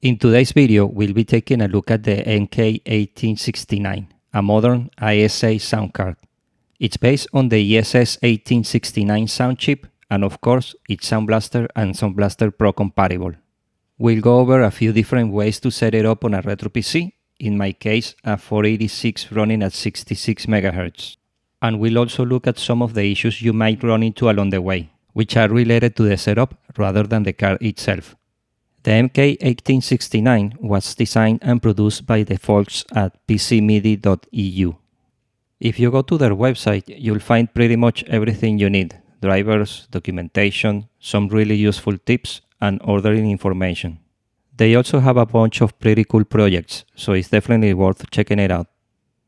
In today's video, we'll be taking a look at the MK1869, a modern ISA sound card. It's based on the ESS 1869 sound chip, and of course, it's Sound Blaster and Sound Blaster Pro compatible. We'll go over a few different ways to set it up on a retro PC, in my case, a 486 running at 66 MHz. And we'll also look at some of the issues you might run into along the way, which are related to the setup rather than the card itself. The MK1869 was designed and produced by the folks at PCMIDI.eu. If you go to their website, you'll find pretty much everything you need: drivers, documentation, some really useful tips, and ordering information. They also have a bunch of pretty cool projects, so it's definitely worth checking it out.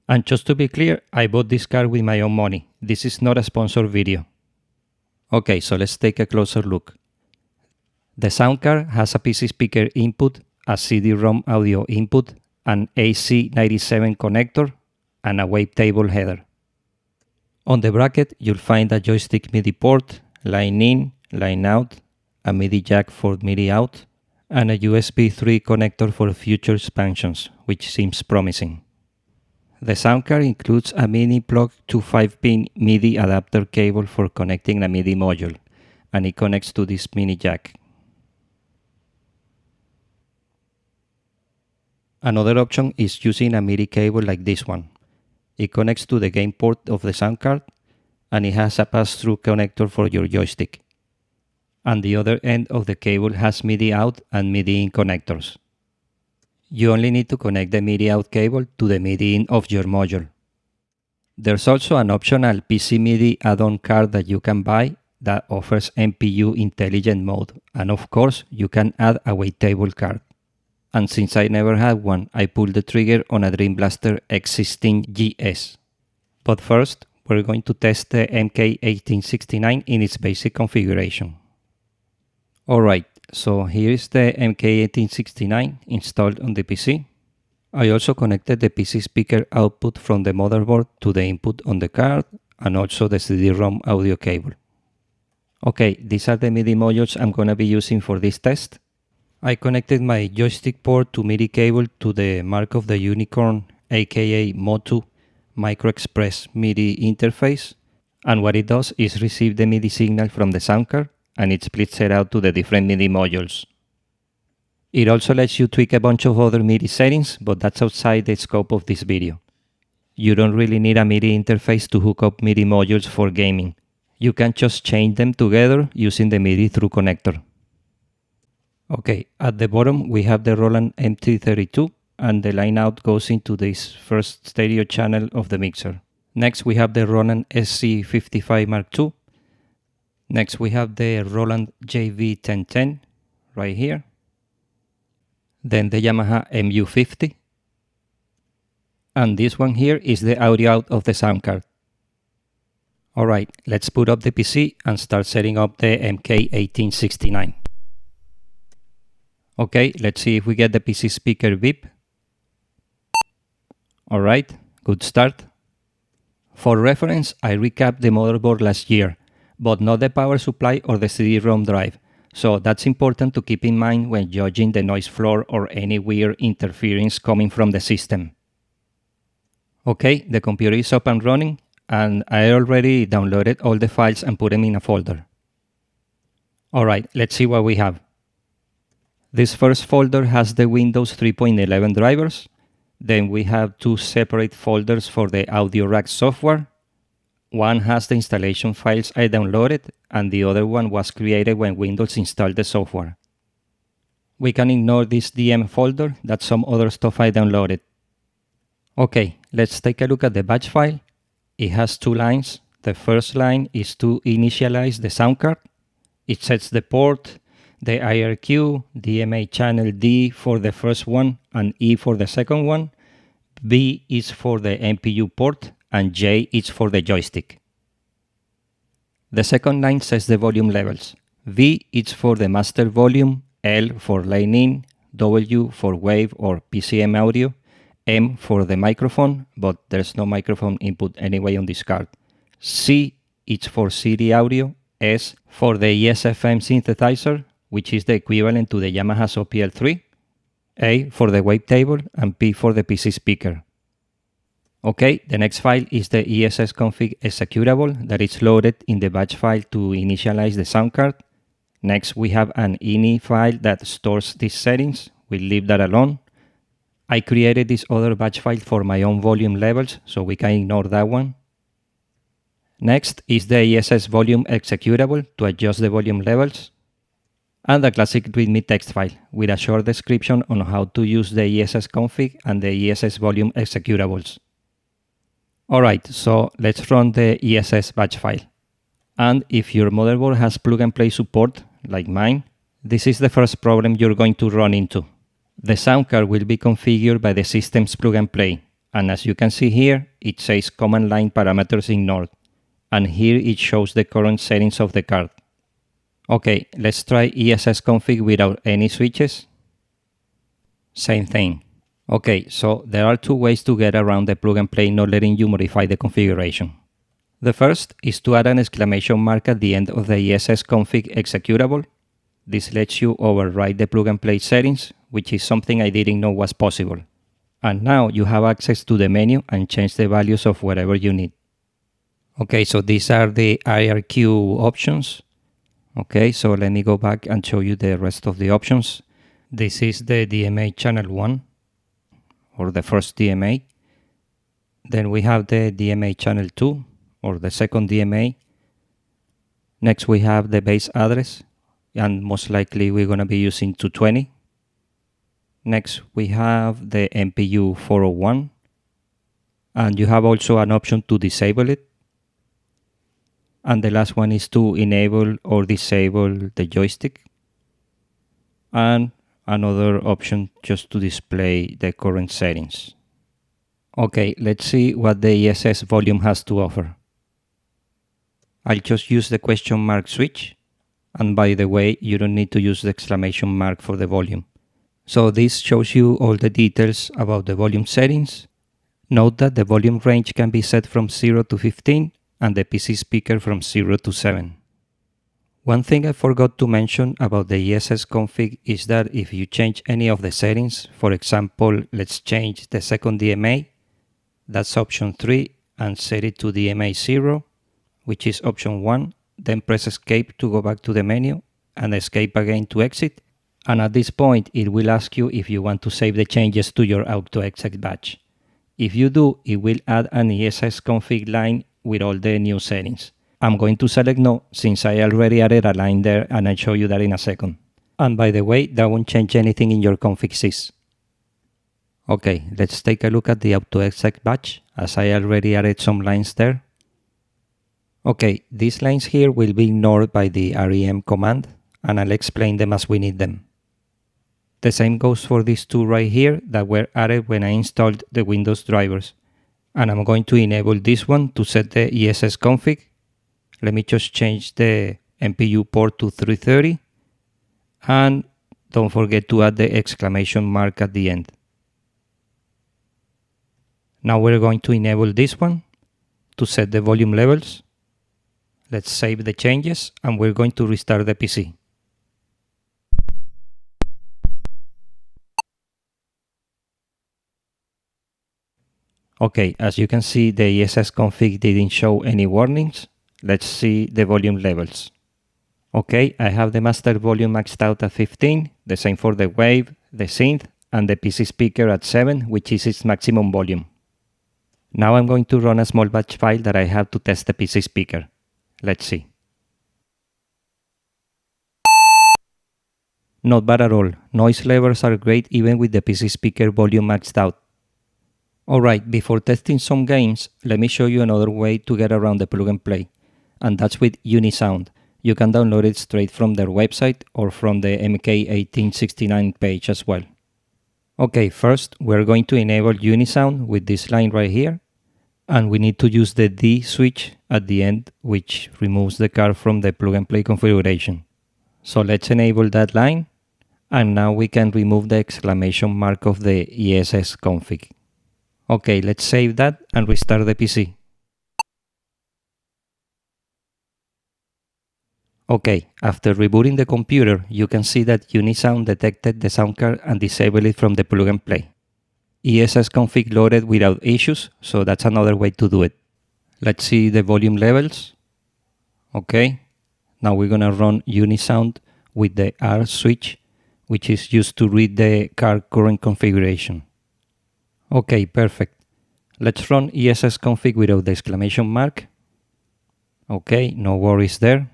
And just to be clear, I bought this card with my own money. This is not a sponsored video. Okay, so let's take a closer look. The sound card has a PC speaker input, a CD-ROM audio input, an AC97 connector, and a wavetable header. On the bracket, you'll find a joystick MIDI port, line in, line out, a MIDI jack for MIDI out, and a USB 3 connector for future expansions, which seems promising. The sound card includes a mini plug to 5-pin MIDI adapter cable for connecting a MIDI module, and it connects to this mini jack. Another option is using a MIDI cable like this one. It connects to the gain port of the sound card, and it has a pass-through connector for your joystick. And the other end of the cable has MIDI out and MIDI in connectors. You only need to connect the MIDI out cable to the MIDI in of your module. There's also an optional PCMIDI add-on card that you can buy that offers MPU Intelligent Mode, and of course you can add a wavetable card. And since I never had one, I pulled the trigger on a DreamBlaster X16 GS. But first, we're going to test the MK1869 in its basic configuration. Alright, so here is the MK1869 installed on the PC. I also connected the PC speaker output from the motherboard to the input on the card, and also the CD-ROM audio cable. Okay, these are the MIDI modules I'm gonna be using for this test. I connected my joystick port to MIDI cable to the Mark of the Unicorn, aka Motu Micro Express MIDI interface, and what it does is receive the MIDI signal from the sound card, and it splits it out to the different MIDI modules. It also lets you tweak a bunch of other MIDI settings, but that's outside the scope of this video. You don't really need a MIDI interface to hook up MIDI modules for gaming. You can just chain them together using the MIDI through connector. Okay, at the bottom we have the Roland MT-32, and the line out goes into this first stereo channel of the mixer. Next we have the Roland SC-55 Mark II. Next we have the Roland JV-1010 right here. Then the Yamaha MU50. And this one here is the audio out of the sound card. Alright, let's boot up the PC and start setting up the MK1869. Okay, let's see if we get the PC speaker beep. Alright, good start. For reference, I recapped the motherboard last year, but not the power supply or the CD-ROM drive, so that's important to keep in mind when judging the noise floor or any weird interference coming from the system. Okay, the computer is up and running, and I already downloaded all the files and put them in a folder. Alright, let's see what we have. This first folder has the Windows 3.11 drivers. Then we have two separate folders for the audio rack software. One has the installation files I downloaded, and the other one was created when Windows installed the software. We can ignore this DM folder, that's some other stuff I downloaded. Okay, let's take a look at the batch file. It has two lines. The first line is to initialize the sound card. It sets the port, the IRQ, DMA channel D for the first one and E for the second one. B is for the MPU port, and J is for the joystick. The second line sets the volume levels. V is for the master volume, L for line in, W for wave or PCM audio, M for the microphone, but there's no microphone input anyway on this card. C is for CD audio, S for the ESFM synthesizer, which is the equivalent to the Yamaha's OPL3. A for the wavetable, and P for the PC speaker. Okay, the next file is the ESS config executable that is loaded in the batch file to initialize the sound card. Next, we have an ini file that stores these settings. We'll leave that alone. I created this other batch file for my own volume levels, so we can ignore that one. Next is the ESS volume executable to adjust the volume levels, and the classic README text file with a short description on how to use the ESS config and the ESS volume executables. Alright, so let's run the ESS batch file. And if your motherboard has plug-and-play support, like mine, this is the first problem you're going to run into. The sound card will be configured by the system's plug-and-play, and as you can see here, it says command line parameters ignored, and here it shows the current settings of the card. Okay, let's try ESS config without any switches. Same thing. Okay, so there are two ways to get around the plug-and-play not letting you modify the configuration. The first is to add an exclamation mark at the end of the ESS config executable. This lets you override the plug-and-play settings, which is something I didn't know was possible. And now you have access to the menu and change the values of whatever you need. Okay, so these are the IRQ options. Okay, so let me go back and show you the rest of the options. This is the DMA channel 1, or the first DMA. Then we have the DMA channel 2, or the second DMA. Next we have the base address, and most likely we're going to be using 220. Next we have the MPU-401, and you have also an option to disable it. And the last one is to enable or disable the joystick, and another option just to display the current settings. Okay, let's see what the ESS volume has to offer. I'll just use the question mark switch, and by the way, you don't need to use the exclamation mark for the volume. So this shows you all the details about the volume settings. Note that the volume range can be set from 0 to 15 and the PC speaker from 0 to 7. One thing I forgot to mention about the ESS config is that if you change any of the settings, for example, let's change the second DMA, that's option 3, and set it to DMA 0, which is option 1, then press escape to go back to the menu and escape again to exit. And at this point, it will ask you if you want to save the changes to your AutoExec batch. If you do, it will add an ESS config line with all the new settings. I'm going to select no, since I already added a line there, and I'll show you that in a second. And by the way, that won't change anything in your config sys. Okay, let's take a look at the AutoExec batch, as I already added some lines there. Okay, these lines here will be ignored by the rem command, and I'll explain them as we need them. The same goes for these two right here that were added when I installed the Windows drivers. And I'm going to enable this one to set the ESS config. Let me just change the MPU port to 330. And don't forget to add the exclamation mark at the end. Now we're going to enable this one to set the volume levels. Let's save the changes, and we're going to restart the PC. Okay, as you can see, the ESS config didn't show any warnings. Let's see the volume levels. Okay, I have the master volume maxed out at 15, the same for the wave, the synth, and the PC speaker at 7, which is its maximum volume. Now I'm going to run a small batch file that I have to test the PC speaker. Let's see. Not bad at all. Noise levels are great even with the PC speaker volume maxed out. Alright, before testing some games, let me show you another way to get around the plug and play, and that's with Unisound. You can download it straight from their website or from the MK1869 page as well. Okay, first we're going to enable Unisound with this line right here, and we need to use the D switch at the end, which removes the card from the plug and play configuration. So let's enable that line, and now we can remove the exclamation mark of the ESS config. Okay, let's save that and restart the PC. Okay, after rebooting the computer, you can see that Unisound detected the sound card and disabled it from the plug and play. ESS config loaded without issues, so that's another way to do it. Let's see the volume levels. Okay, now we're gonna run Unisound with the R switch, which is used to read the card current configuration. Okay, perfect. Let's run ESS config without the exclamation mark. Okay, no worries there.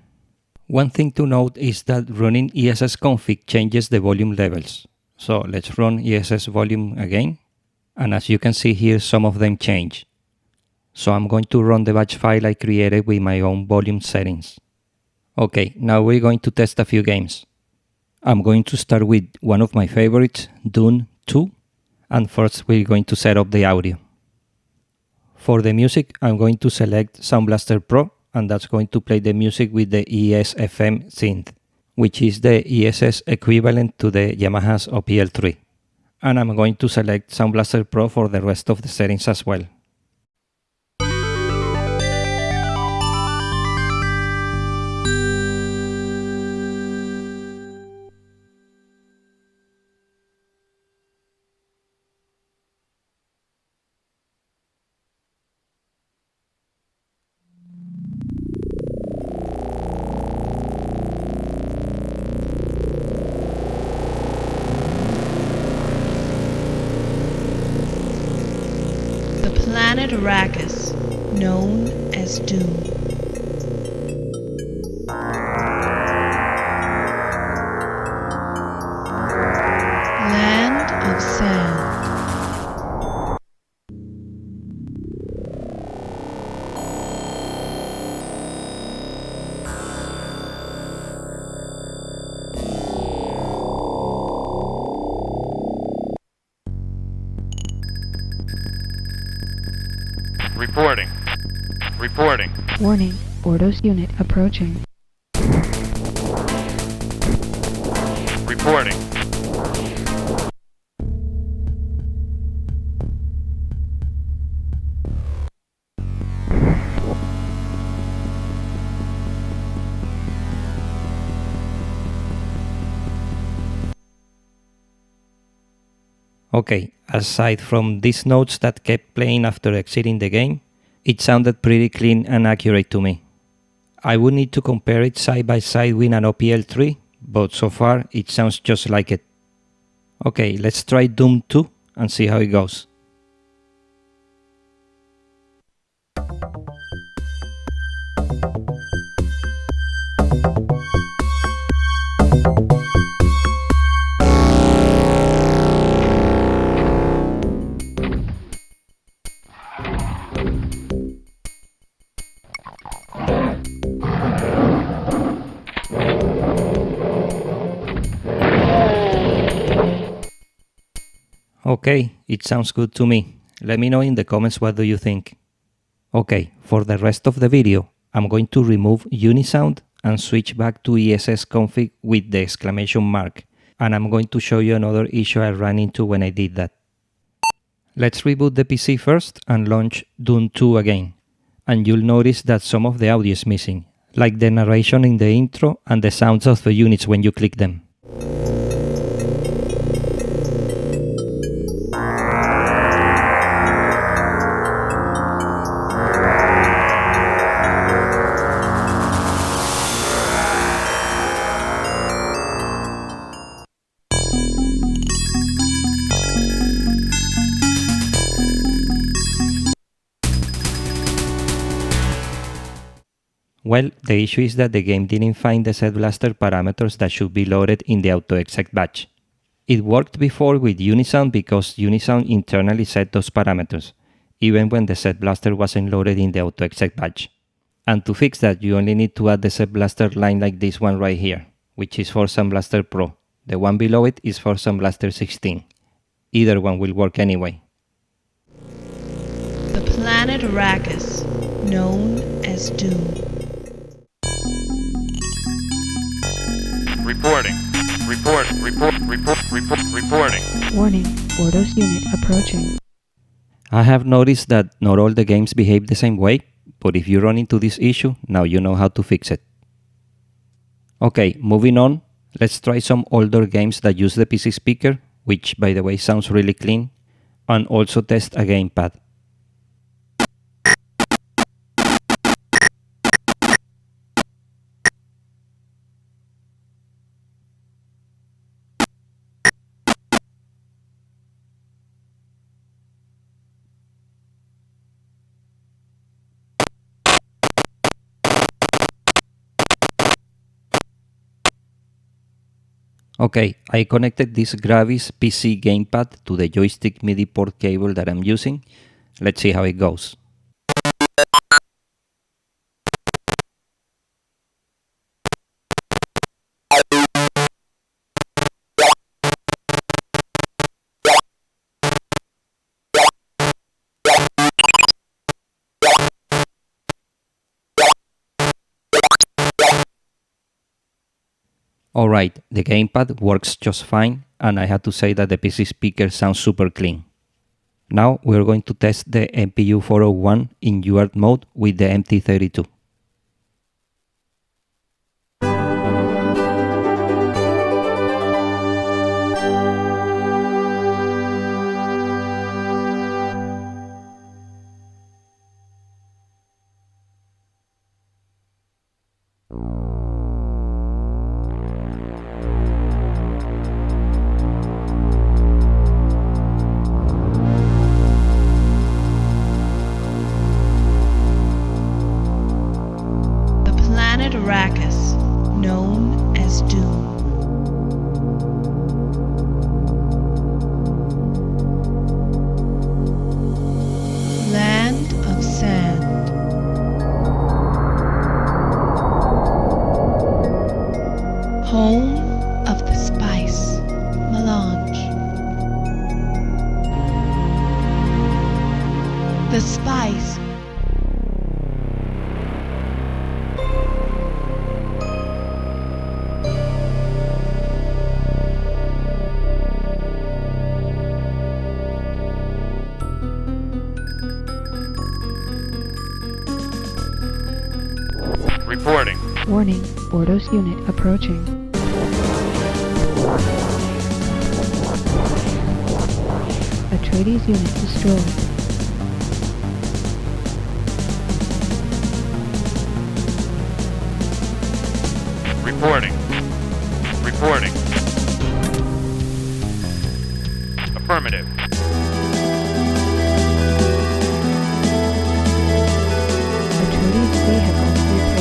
One thing to note is that running ESS config changes the volume levels. So let's run ESS volume again. And as you can see here, some of them change. So I'm going to run the batch file I created with my own volume settings. Okay, now we're going to test a few games. I'm going to start with one of my favorites, Dune 2. And first we're going to set up the audio. For the music, I'm going to select Sound Blaster Pro, and that's going to play the music with the ES-FM synth, which is the ESS equivalent to the Yamaha's OPL3. And I'm going to select Sound Blaster Pro for the rest of the settings as well. Planet Arrakis, known as Dune. Land of Sand. Reporting. Warning, Ordos unit approaching. Reporting. Okay, aside from these notes that kept playing after exiting the game, it sounded pretty clean and accurate to me. I would need to compare it side by side with an OPL3, but so far it sounds just like it. Okay, let's try Doom 2 and see how it goes. Okay, it sounds good to me. Let me know in the comments what do you think. Okay, for the rest of the video, I'm going to remove Unisound and switch back to ESS config with the exclamation mark. And I'm going to show you another issue I ran into when I did that. Let's reboot the PC first and launch Dune 2 again. And you'll notice that some of the audio is missing, like the narration in the intro and the sounds of the units when you click them. Well, the issue is that the game didn't find the set blaster parameters that should be loaded in the AutoExec batch. It worked before with Unisound because Unisound internally set those parameters, even when the set blaster wasn't loaded in the AutoExec batch. And to fix that, you only need to add the set blaster line like this one right here, which is for Sound Blaster Pro. The one below it is for Sound Blaster 16. Either one will work anyway. The planet Arrakis, known as Dune. Reporting. Reporting. Warning, Ordos unit approaching. I have noticed that not all the games behave the same way, but if you run into this issue, now you know how to fix it. Okay, moving on, let's try some older games that use the PC speaker, which by the way sounds really clean, and also test a gamepad. Okay, I connected this Gravis PC gamepad to the joystick MIDI port cable that I'm using. Let's see how it goes. Alright, the gamepad works just fine, and I have to say that the PC speaker sounds super clean. Now we're going to test the MPU-401 in UART mode with the MT-32. The planet Arrakis, known as Doom. Land of sand. Home of the spice melange. The spice Reporting. Warning, Ordos unit approaching. Atreides unit destroyed. Reporting. Reporting. Affirmative. Atreides vehicle repaired.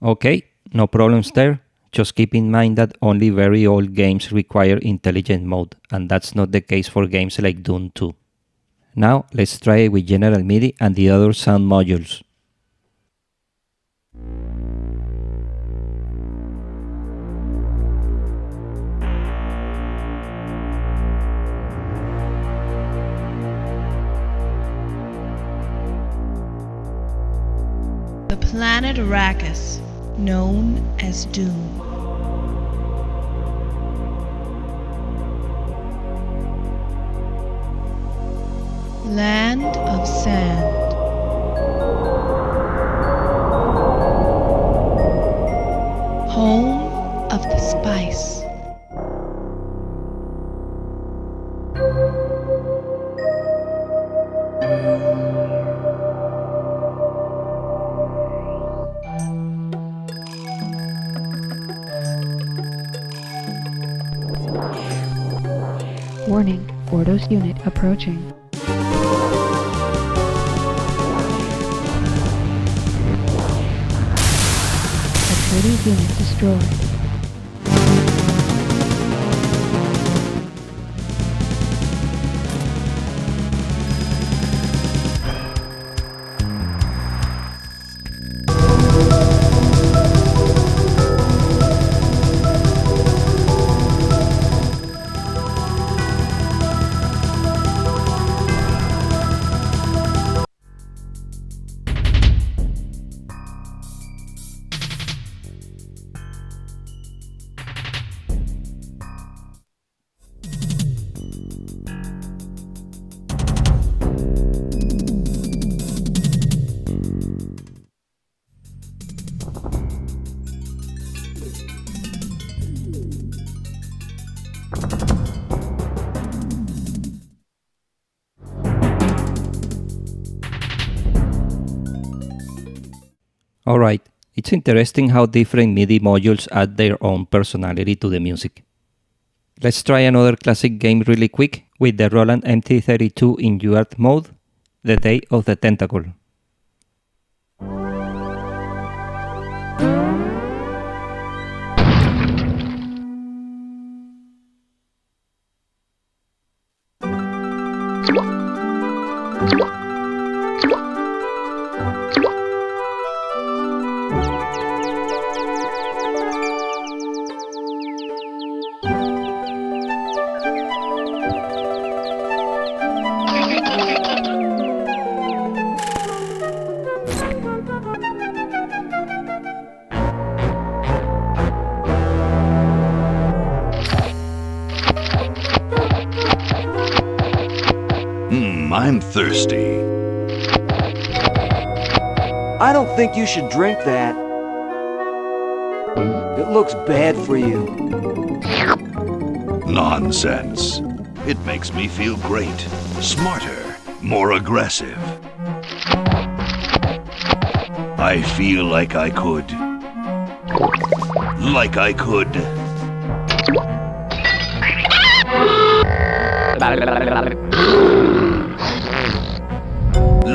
Okay, no problems there. Just keep in mind that only very old games require intelligent mode, and that's not the case for games like Doom 2. Now let's try it with General MIDI and the other sound modules. The planet Arrakis, known as Doom. Land of sand. Home of the spice. Warning, Ordos unit approaching. Atreides unit destroyed. Alright, it's interesting how different MIDI modules add their own personality to the music. Let's try another classic game really quick with the Roland MT-32 in UART mode, The Day of the Tentacle. I'm thirsty. I don't think you should drink that. It looks bad for you. Nonsense. It makes me feel great. Smarter, more aggressive. I feel like I could. Like I could.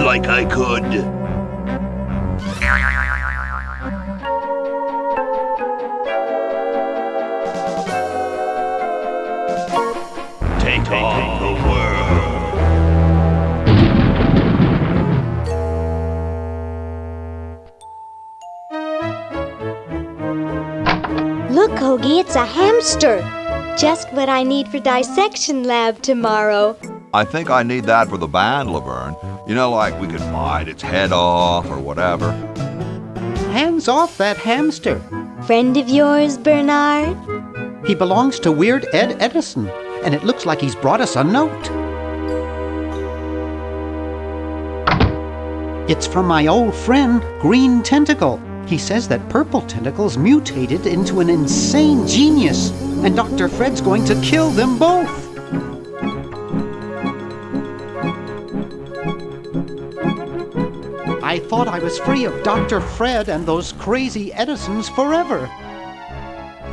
Like I could. Take on the world. Look, Hoagie, it's a hamster. Just what I need for dissection lab tomorrow. I think I need that for the band, Laverne. You know, like we could bite its head off or whatever. Hands off that hamster. Friend of yours, Bernard? He belongs to Weird Ed Edison, and it looks like he's brought us a note. It's from my old friend, Green Tentacle. He says that Purple Tentacle's mutated into an insane genius, and Dr. Fred's going to kill them both. I thought I was free of Dr. Fred and those crazy Edisons forever.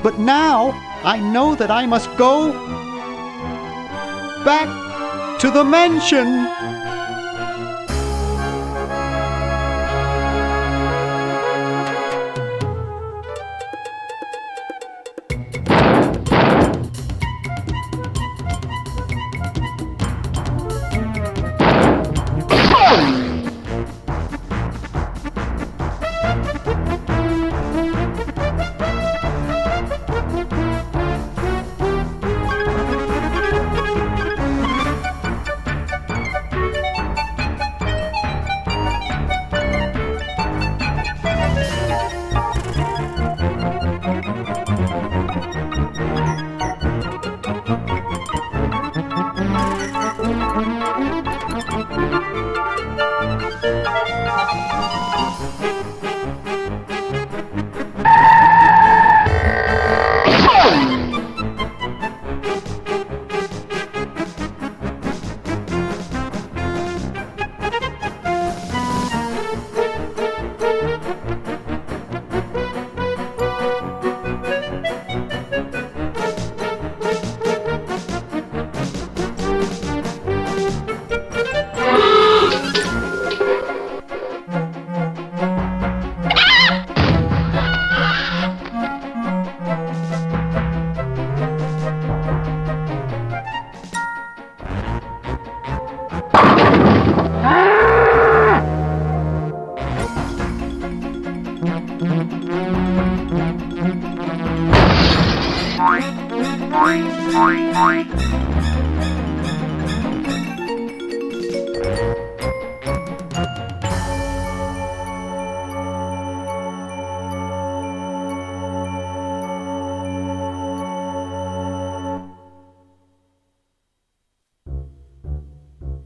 But now I know that I must go back to the mansion.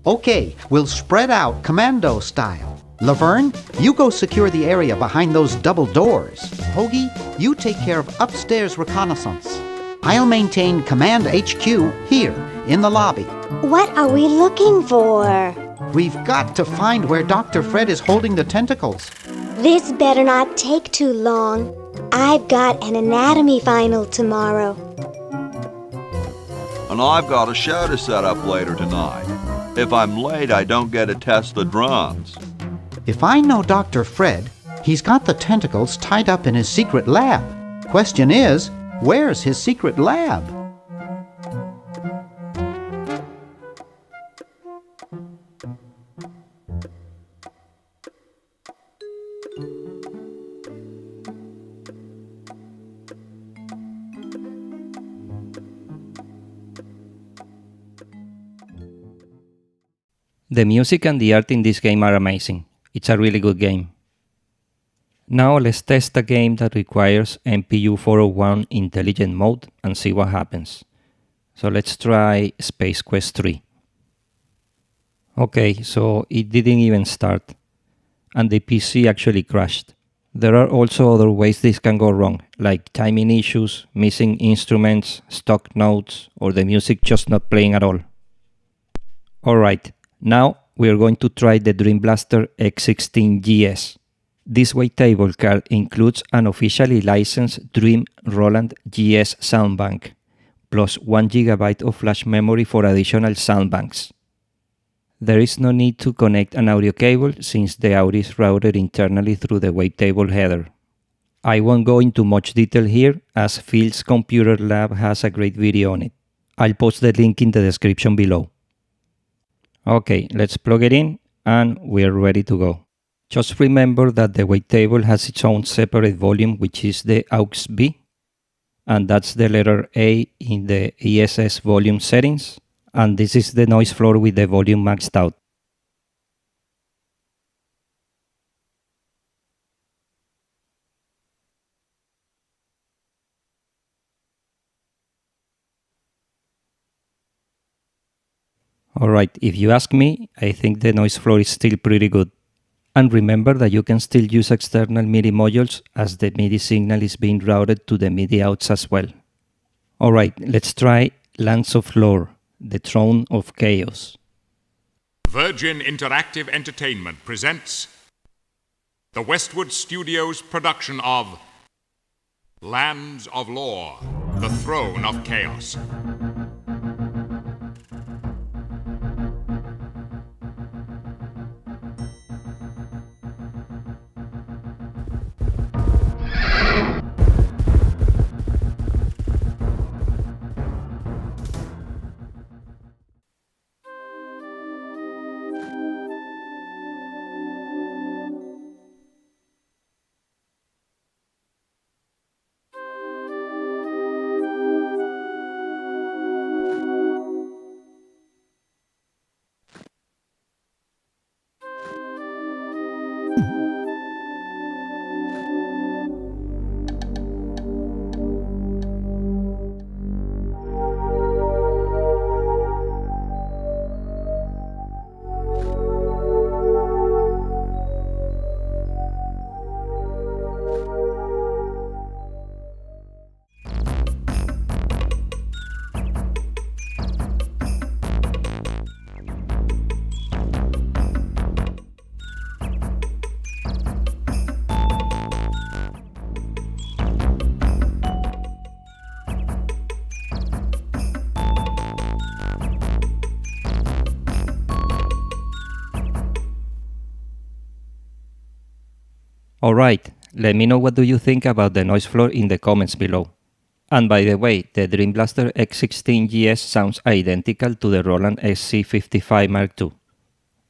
Okay, we'll spread out commando style. Laverne, you go secure the area behind those double doors. Hoagie, you take care of upstairs reconnaissance. I'll maintain Command HQ here, in the lobby. What are we looking for? We've got to find where Dr. Fred is holding the tentacles. This better not take too long. I've got an anatomy final tomorrow. And I've got a show to set up later tonight. If I'm late, I don't get to test the drums. If I know Dr. Fred, he's got the tentacles tied up in his secret lab. Question is, where's his secret lab? The music and the art in this game are amazing. It's a really good game. Now let's test a game that requires MPU-401 Intelligent Mode and see what happens. So let's try Space Quest 3. Okay, so it didn't even start. And the PC actually crashed. There are also other ways this can go wrong, like timing issues, missing instruments, stock notes, or the music just not playing at all. Alright, now we are going to try the DreamBlaster X16 GS. This wavetable card includes an officially licensed Dream Roland GS sound bank, plus 1 GB of flash memory for additional sound banks. There is no need to connect an audio cable since the audio is routed internally through the wavetable header. I won't go into much detail here as PhilsComputerLab has a great video on it. I'll post the link in the description below. Okay, let's plug it in and we're ready to go. Just remember that the wavetable has its own separate volume, which is the aux B, and that's the letter A in the ESS volume settings, and this is the noise floor with the volume maxed out. Alright, if you ask me, I think the noise floor is still pretty good. And remember that you can still use external MIDI modules as the MIDI signal is being routed to the MIDI outs as well. Alright, let's try Lands of Lore, the Throne of Chaos. Virgin Interactive Entertainment presents the Westwood Studios production of Lands of Lore, the Throne of Chaos. Alright, let me know what do you think about the noise floor in the comments below. And by the way, the DreamBlaster X16 GS sounds identical to the Roland SC-55 Mark II.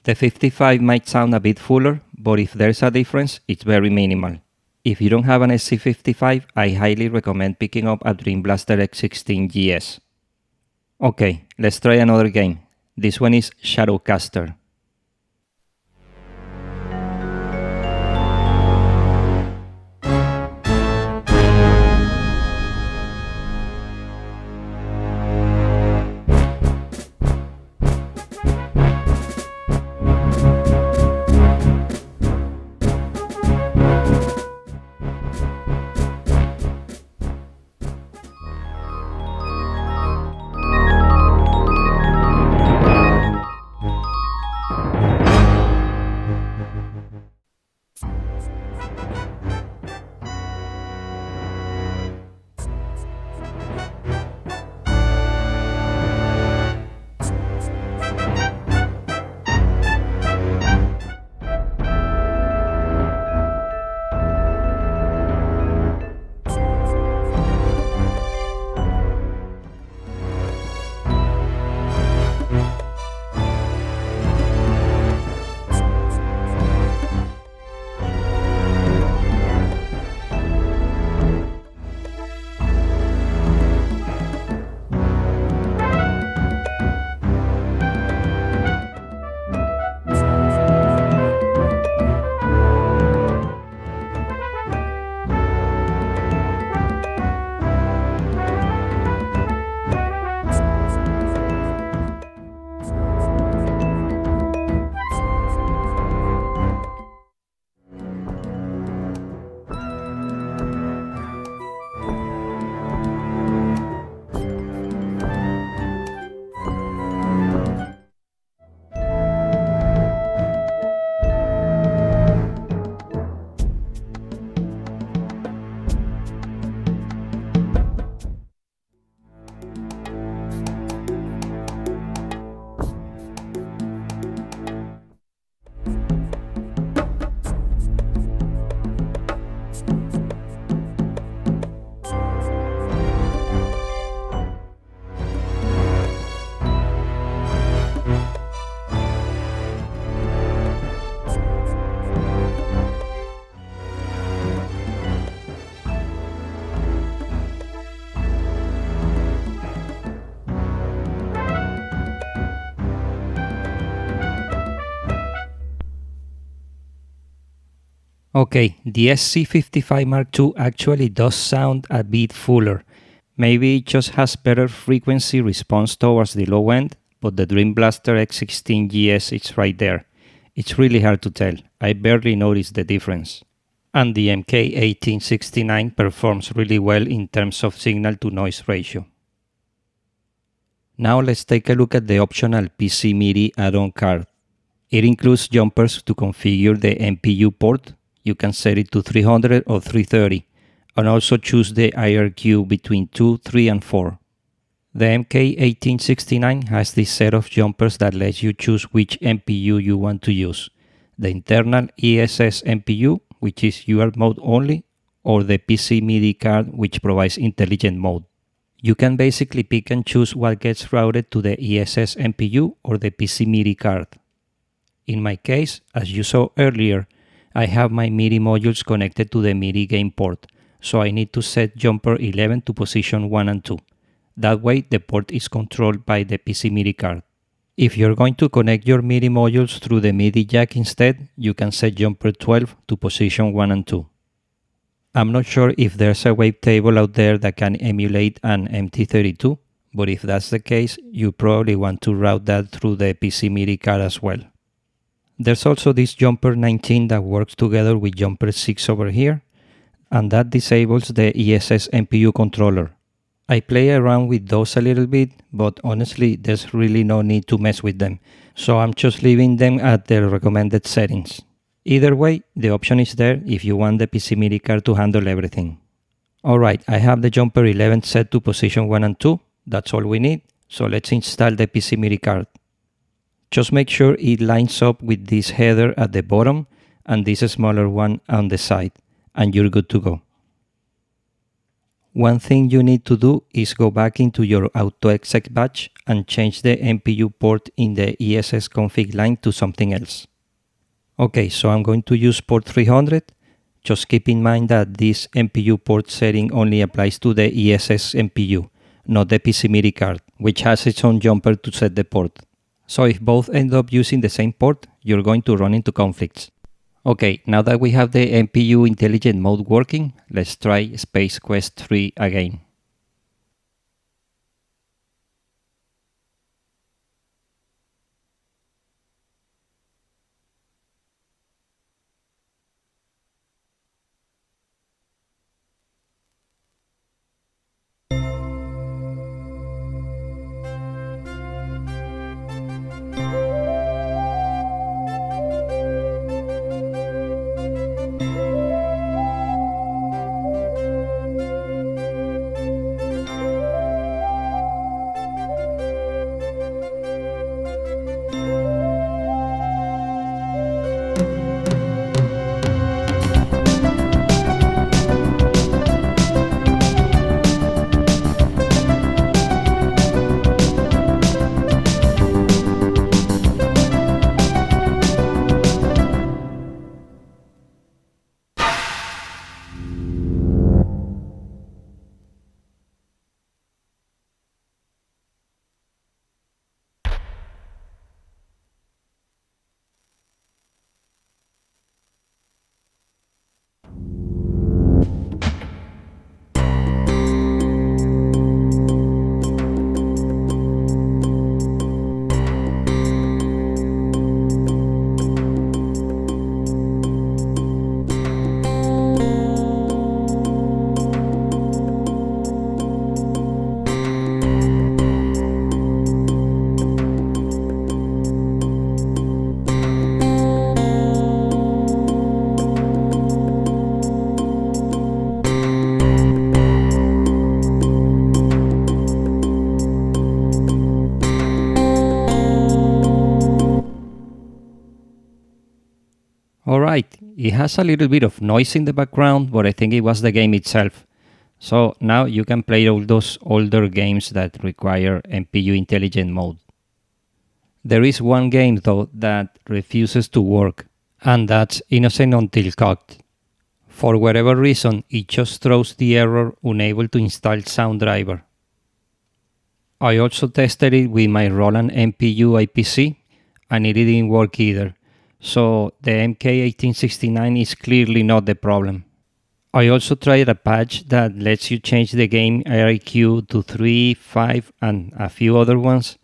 The 55 might sound a bit fuller, but if there's a difference, it's very minimal. If you don't have an SC-55, I highly recommend picking up a DreamBlaster X16 GS. Okay, let's try another game. This one is Shadowcaster. Okay, the SC-55 Mark II actually does sound a bit fuller. Maybe it just has better frequency response towards the low end, but the DreamBlaster X16 GS is right there. It's really hard to tell. I barely noticed the difference. And the MK1869 performs really well in terms of signal to noise ratio. Now let's take a look at the optional PCMIDI add-on card. It includes jumpers to configure the MPU port. You can set it to 300 or 330, and also choose the IRQ between 2, 3, and 4. The MK1869 has this set of jumpers that lets you choose which MPU you want to use. The internal ESS MPU, which is UART mode only, or the PCMIDI card, which provides intelligent mode. You can basically pick and choose what gets routed to the ESS MPU or the PCMIDI card. In my case, as you saw earlier, I have my MIDI modules connected to the MIDI gain port, so I need to set jumper 11 to position 1 and 2. That way the port is controlled by the PCMIDI card. If you're going to connect your MIDI modules through the MIDI jack instead, you can set jumper 12 to position 1 and 2. I'm not sure if there's a wavetable out there that can emulate an MT-32, but if that's the case, you probably want to route that through the PCMIDI card as well. There's also this jumper 19 that works together with jumper 6 over here, and that disables the ESS MPU controller. I play around with those a little bit, but honestly there's really no need to mess with them, so I'm just leaving them at their recommended settings. Either way, the option is there if you want the PCMIDI card to handle everything. Alright, I have the jumper 11 set to position 1 and 2, that's all we need, so let's install the PCMIDI card. Just make sure it lines up with this header at the bottom and this smaller one on the side, and you're good to go. One thing you need to do is go back into your AutoExec batch and change the MPU port in the ESS config line to something else. Okay, so I'm going to use port 300. Just keep in mind that this MPU port setting only applies to the ESS MPU, not the PCMIDI card, which has its own jumper to set the port. So if both end up using the same port, you're going to run into conflicts. Okay, now that we have the MPU Intelligent Mode working, let's try Space Quest 3 again. Alright, it has a little bit of noise in the background, but I think it was the game itself. So now you can play all those older games that require MPU Intelligent Mode. There is one game though that refuses to work, and that's Innocent Until Cocked. For whatever reason, it just throws the error unable to install sound driver. I also tested it with my Roland MPU IPC, and it didn't work either. So the MK1869 is clearly not the problem. I also tried a patch that lets you change the game IRQ to 3, 5 and a few other ones,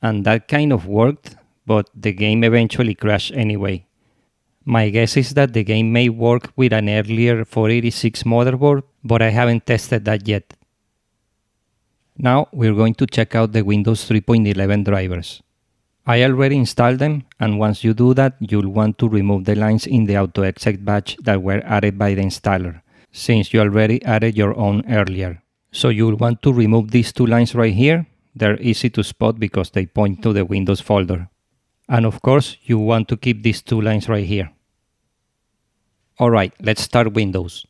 and that kind of worked, but the game eventually crashed anyway. My guess is that the game may work with an earlier 486 motherboard, but I haven't tested that yet. Now we're going to check out the Windows 3.11 drivers. I already installed them, and once you do that, you'll want to remove the lines in the AutoExec batch that were added by the installer, since you already added your own earlier. So you'll want to remove these two lines right here. They're easy to spot because they point to the Windows folder. And of course, you want to keep these two lines right here. Alright, let's start Windows.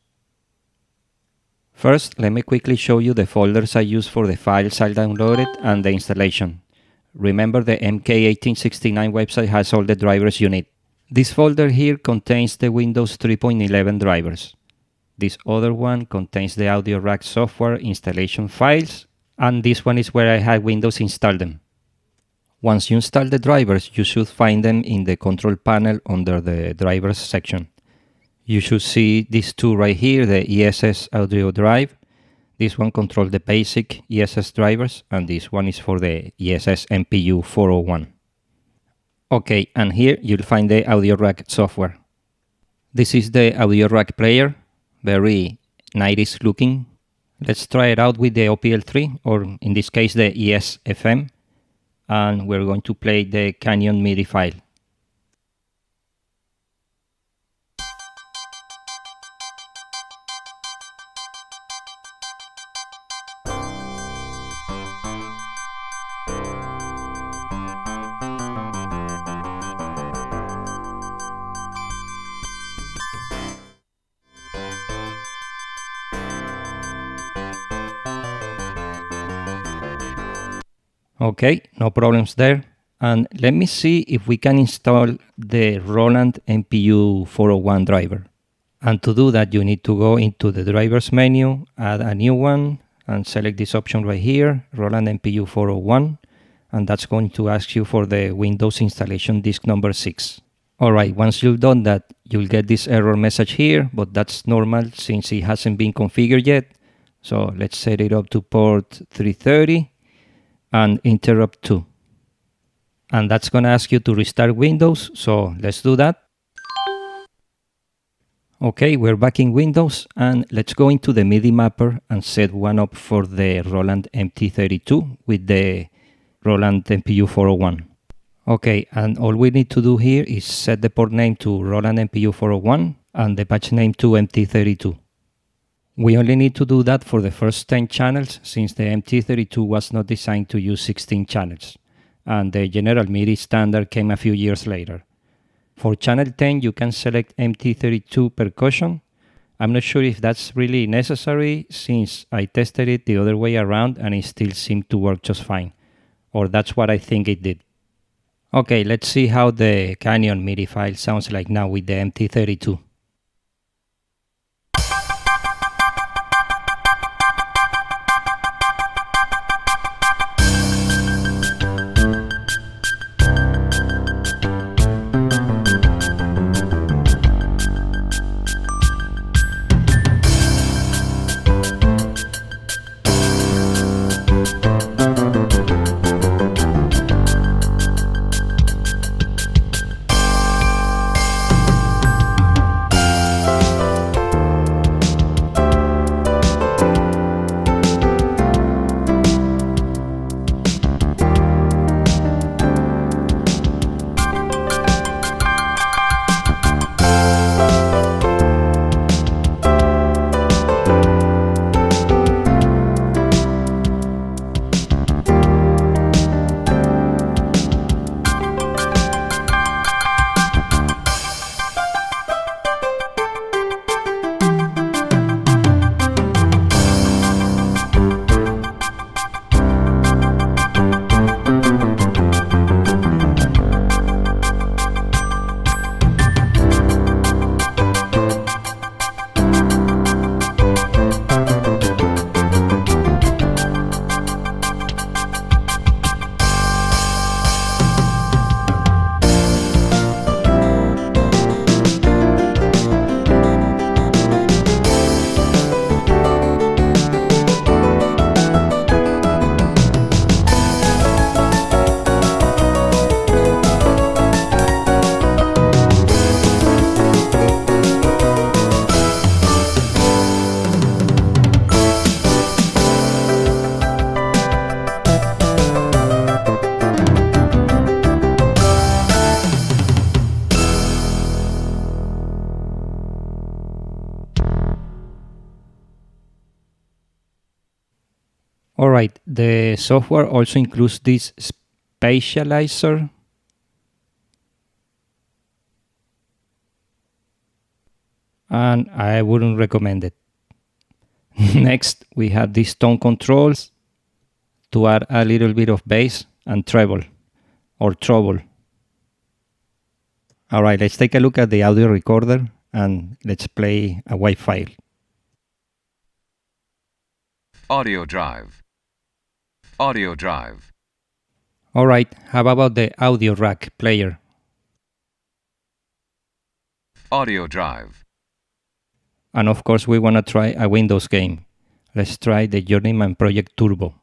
First, let me quickly show you the folders I use for the files I downloaded and the installation. Remember, the MK1869 website has all the drivers you need. This folder here contains the Windows 3.11 drivers. This other one contains the audio rack software installation files, and this one is where I had Windows install them. Once you install the drivers, you should find them in the control panel under the drivers section. You should see these two right here, the ESS audio drive. This one controls the basic ESS drivers, and this one is for the ESS MPU-401. Okay, and here you'll find the audio rack software. This is the audio rack player, very 90s looking. Let's try it out with the OPL3, or in this case the ES-FM, and we're going to play the Canyon MIDI file. Okay, no problems there. And let me see if we can install the Roland MPU-401 driver. And to do that, you need to go into the drivers menu, add a new one, and select this option right here, Roland MPU-401. And that's going to ask you for the Windows installation disk number 6. Alright, once you've done that, you'll get this error message here, but that's normal since it hasn't been configured yet. So let's set it up to port 330. And interrupt 2. And that's going to ask you to restart Windows, so let's do that. Okay, we're back in Windows, and let's go into the MIDI mapper and set one up for the Roland MT-32 with the Roland MPU-401. Okay, and all we need to do here is set the port name to Roland MPU-401 and the patch name to MT-32. We only need to do that for the first 10 channels, since the MT-32 was not designed to use 16 channels, and the general MIDI standard came a few years later. For channel 10, you can select MT-32 percussion. I'm not sure if that's really necessary, since I tested it the other way around and it still seemed to work just fine. Or that's what I think it did. Okay, let's see how the Canyon MIDI file sounds like now with the MT-32. Alright, the software also includes this spatializer. And I wouldn't recommend it. Next, we have these tone controls to add a little bit of bass and treble or treble. Alright, let's take a look at the audio recorder and let's play a WAV file. Audio drive. Audio drive. Alright, how about the audio rack player? Audio drive. And of course, we want to try a Windows game. Let's try the Journeyman Project Turbo.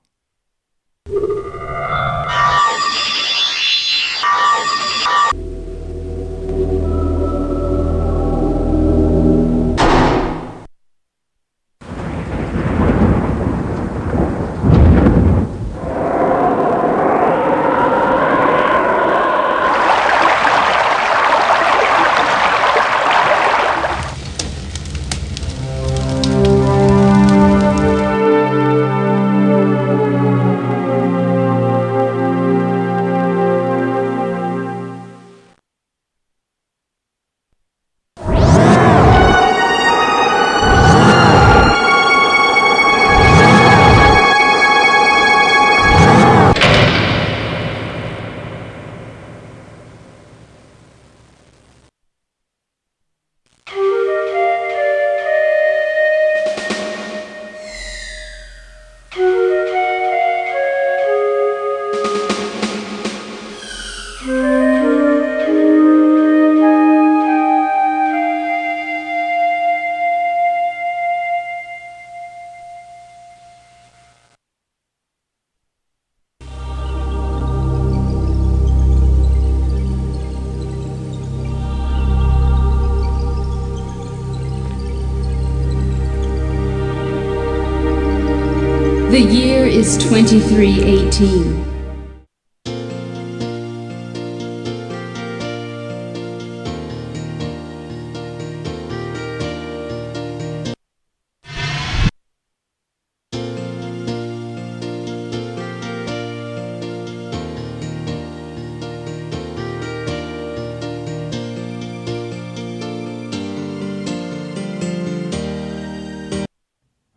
The year is 2318.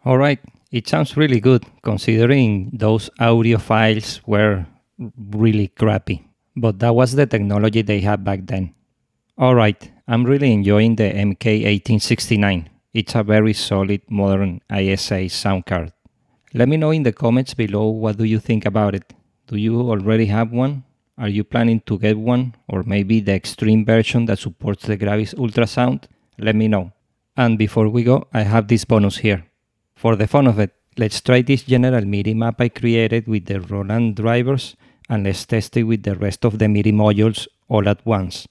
All right, it sounds really good considering those audio files were really crappy, but that was the technology they had back then. All right, I'm really enjoying the MK1869. It's a very solid modern ISA sound card. Let me know in the comments below what do you think about it. Do you already have one? Are you planning to get one? Or maybe the extreme version that supports the Gravis ultrasound? Let me know. And before we go, I have this bonus here. For the fun of it, let's try this general MIDI map I created with the Roland drivers and let's test it with the rest of the MIDI modules all at once.